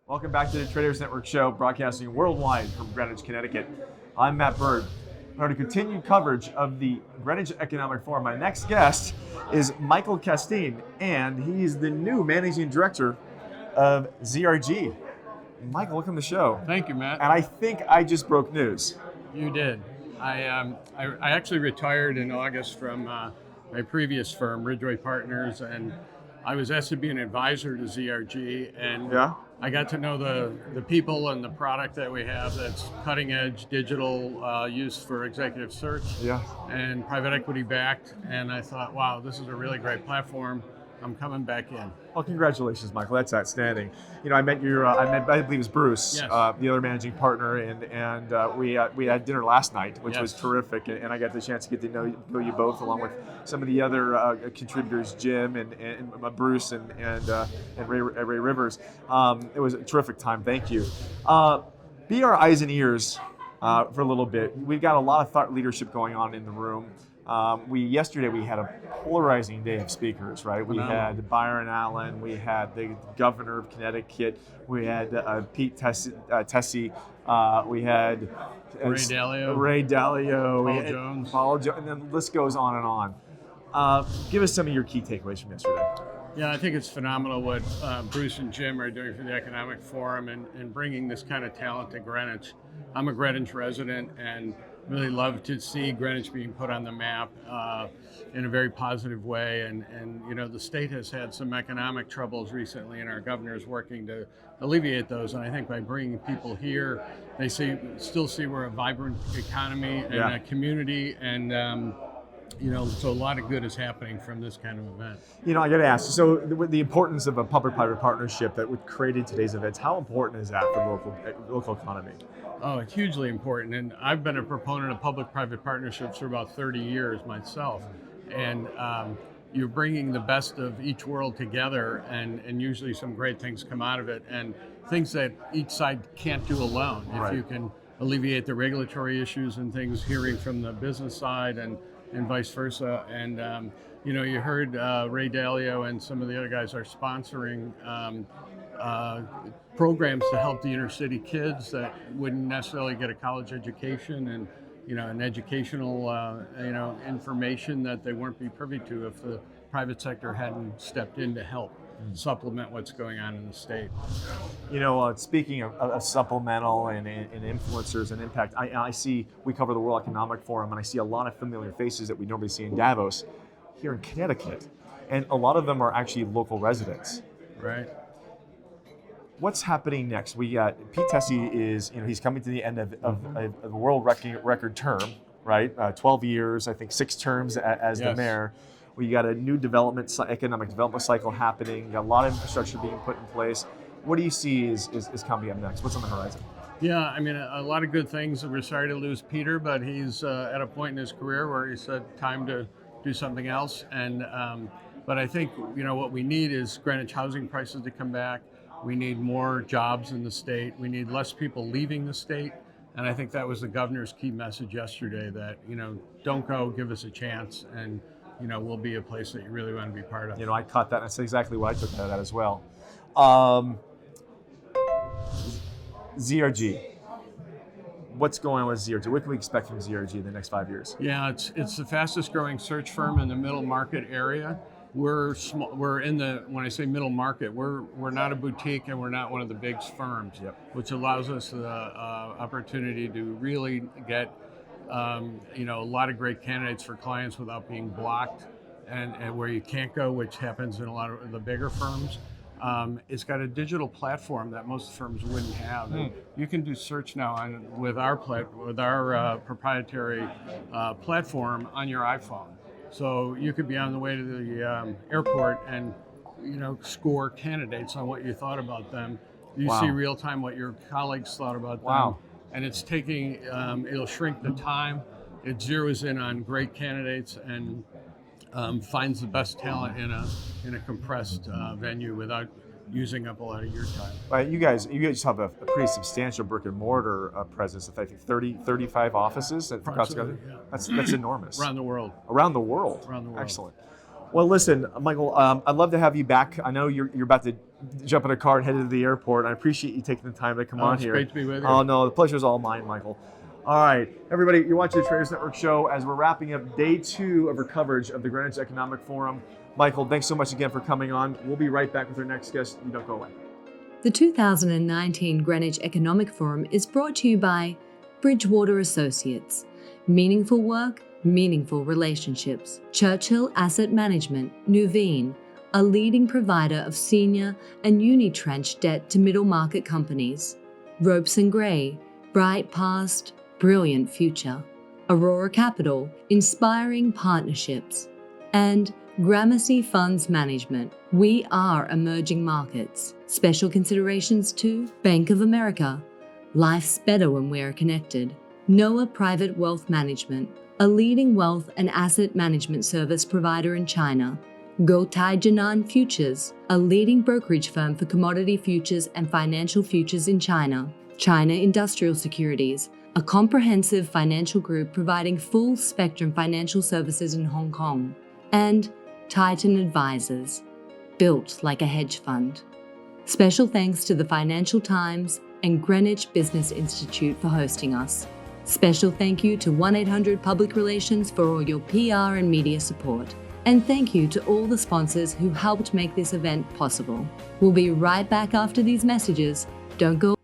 Welcome back to the Traders Network show, broadcasting worldwide from Greenwich, Connecticut. I'm Matt Bird. For the continued coverage of the Greenwich Economic Forum, my next guest is Michael Castine, and he's the new managing director of ZRG. Michael, welcome to the show. Thank you, Matt. And I think I just broke news. You did. I actually retired in August from my previous firm, Ridgeway Partners, and I was asked to be an advisor to ZRG, and I got to know the people and the product that we have that's cutting edge digital use for executive search and private equity backed. And I thought, wow, this is a really great platform. I'm coming back in. Well, congratulations, Michael. That's outstanding. You know, I met I believe it was Bruce, the other managing partner, and we had dinner last night, which was terrific. And I got the chance to get to know you both, along with some of the other contributors, Jim and Bruce and Ray Rivers. It was a terrific time. Thank you. Be our eyes and ears for a little bit. We've got a lot of thought leadership going on in the room. Yesterday we had a polarizing day of speakers, right? We had Byron Allen, we had the governor of Connecticut, we had Pete Tessie, we had Ray Dalio, Paul Jones, and then the list goes on and on. Give us some of your key takeaways from yesterday. Yeah, I think it's phenomenal what Bruce and Jim are doing for the Economic Forum and bringing this kind of talent to Greenwich. I'm a Greenwich resident and really love to see Greenwich being put on the map in a very positive way. And you know, the state has had some economic troubles recently, and our governor is working to alleviate those. And I think by bringing people here, they still see we're a vibrant economy and a community, and you know, so a lot of good is happening from this kind of event. You know, I got to ask, so the importance of a public-private partnership that would created today's events, how important is that for the local economy? Oh, it's hugely important. And I've been a proponent of public-private partnerships for about 30 years myself. And you're bringing the best of each world together, and usually some great things come out of it, and things that each side can't do alone. If you can alleviate the regulatory issues and things, hearing from the business side and vice versa. And you know, you heard Ray Dalio and some of the other guys are sponsoring programs to help the inner city kids that wouldn't necessarily get a college education, and you know, an educational you know, information that they weren't be privy to if the private sector hadn't stepped in to help supplement what's going on in the state. You know, speaking of supplemental and influencers and impact, I see, we cover the World Economic Forum, and I see a lot of familiar faces that we normally see in Davos here in Connecticut, and a lot of them are actually local residents. Right. What's happening next? We got Pete Tessie is, you know, he's coming to the end of a world record term, right? 12 years, I think 6 terms as the mayor. We got a new economic development cycle happening. Got a lot of infrastructure being put in place. What do you see is coming up next? What's on the horizon? Yeah, I mean, a lot of good things. We're sorry to lose Peter, but he's at a point in his career where he said time to do something else. And but I think, you know, what we need is Greenwich housing prices to come back. We need more jobs in the state. We need less people leaving the state. And I think that was the governor's key message yesterday, that, you know, don't go, give us a chance, and, you know, we'll be a place that you really want to be part of. You know, I caught that. That's exactly what I took out of that as well. ZRG. What's going on with ZRG? What can we expect from ZRG in the next 5 years? Yeah, it's the fastest growing search firm in the middle market area. We're small, we're in the, when I say middle market, we're not a boutique, and we're not one of the big firms, which allows us the opportunity to really get you know, a lot of great candidates for clients without being blocked, and where you can't go, which happens in a lot of the bigger firms. It's got a digital platform that most firms wouldn't have. And you can do search now with our proprietary platform on your iPhone. So you could be on the way to the airport and, you know, score candidates on what you thought about them. You see real time what your colleagues thought about them. And it's taking, it'll shrink the time. It zeroes in on great candidates and finds the best talent in a compressed venue without using up a lot of your time. Right, you guys have a pretty substantial brick and mortar presence. I think 35 offices across the country. That's enormous. Around the world. Around the world. Around the world. Excellent. Well, listen, Michael, I'd love to have you back. I know you're about to jump in a car and head to the airport. I appreciate you taking the time to come on it's here. Great to be with you. Oh, no, the pleasure's all mine, Michael. All right, everybody, you're watching the Traders Network show as we're wrapping up day 2 of our coverage of the Greenwich Economic Forum. Michael, thanks so much again for coming on. We'll be right back with our next guest. You don't go away. The 2019 Greenwich Economic Forum is brought to you by Bridgewater Associates. Meaningful work, meaningful relationships. Churchill Asset Management, Nuveen, a leading provider of senior and unitranche debt to middle market companies. Ropes & Gray, bright past, brilliant future. Aurora Capital, inspiring partnerships. And Gramercy Funds Management. We are emerging markets. Special considerations to Bank of America. Life's better when we're connected. Noah Private Wealth Management, a leading wealth and asset management service provider in China. Guotai Jinan Futures, a leading brokerage firm for commodity futures and financial futures in China. China Industrial Securities, a comprehensive financial group providing full spectrum financial services in Hong Kong. And Titan Advisors, built like a hedge fund. Special thanks to the Financial Times and Greenwich Business Institute for hosting us. Special thank you to 1-800 Public Relations for all your PR and media support. And thank you to all the sponsors who helped make this event possible. We'll be right back after these messages. Don't go